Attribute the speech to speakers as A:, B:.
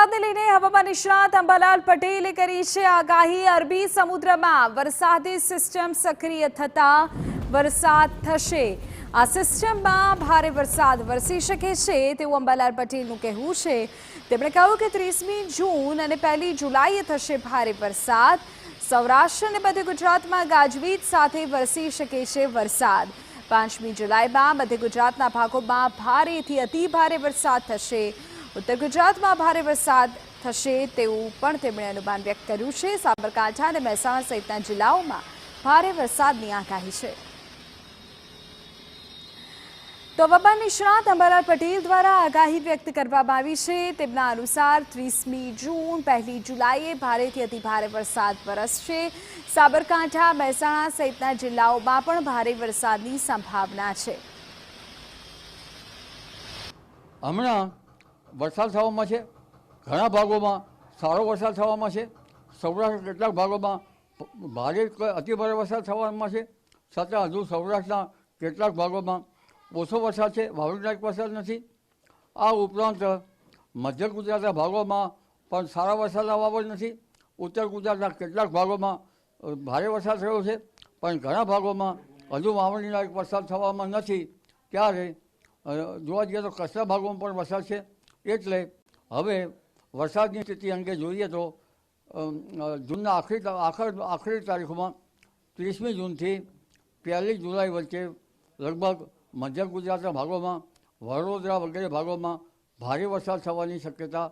A: વરસાદને લઈને હવામાન નિષ્ણાત અંબાલાલ પટેલે કરી છે આગાહી। અરબી સમુદ્રમાં વરસાદી સિસ્ટમ સક્રિય થતા વરસાદ થશે। આ સિસ્ટમમાં ભારે વરસાદ વરસી શકે છે તેવું અંબાલાલ પટેલનું કહેવું છે। તેમણે કહ્યું કે 30મી જૂન અને 1લી જુલાઈએ થશે ભારે વરસાદ। સૌરાષ્ટ્ર અને મધ્ય ગુજરાતમાં ગાજવીજ સાથે વરસી શકે છે વરસાદ। 5મી જુલાઈમાં મધ્ય ગુજરાતના ભાગોમાં ભારેથી અતિ ભારે વરસાદ થશે। ઉત્તર ગુજરાતમાં ભારે વરસાદ થશે તેવું પણ તેમણે અનુમાન વ્યક્ત કર્યું છે। સાબરકાંઠા અને મહેસાણા સહિતના જિલ્લાઓમાં ભારે વરસાદની આગાહી છે। તો હવામાન નિષ્ણાત અંબાલાલ પટેલ દ્વારા આગાહી વ્યક્ત કરવામાં આવી છે। તેમના અનુસાર 30મી જૂન 1લી જુલાઈએ ભારેથી અતિ ભારે વરસાદ વરસશે। સાબરકાંઠા મહેસાણા સહિતના જિલ્લાઓમાં પણ ભારે વરસાદની સંભાવના છે।
B: હમણાં વરસાદ થવામાં છે, ઘણા ભાગોમાં સારો વરસાદ થવામાં છે। સૌરાષ્ટ્રના કેટલાક ભાગોમાં ભારે અતિ ભારે વરસાદ થવામાં છે, છતાં હજુ સૌરાષ્ટ્રના કેટલાક ભાગોમાં ઓછો વરસાદ છે, વાવણીલાયક વરસાદ નથી। આ ઉપરાંત મધ્ય ગુજરાતના ભાગોમાં પણ સારા વરસાદના વાવડ નથી। ઉત્તર ગુજરાતના કેટલાક ભાગોમાં ભારે વરસાદ થયો છે, પણ ઘણા ભાગોમાં હજુ વાવણીલાયક વરસાદ થવામાં નથી। ત્યારે જોવા જઈએ તો કચ્છના ભાગોમાં પણ વરસાદ છે। એટલે હવે વરસાદની સ્થિતિ અંગે જોઈએ તો જૂનના આખરી તારીખોમાં 30મી જૂનથી 1લી જુલાઈ વચ્ચે લગભગ મધ્ય ગુજરાતના ભાગોમાં વડોદરા વગેરે ભાગોમાં ભારે વરસાદ થવાની શક્યતા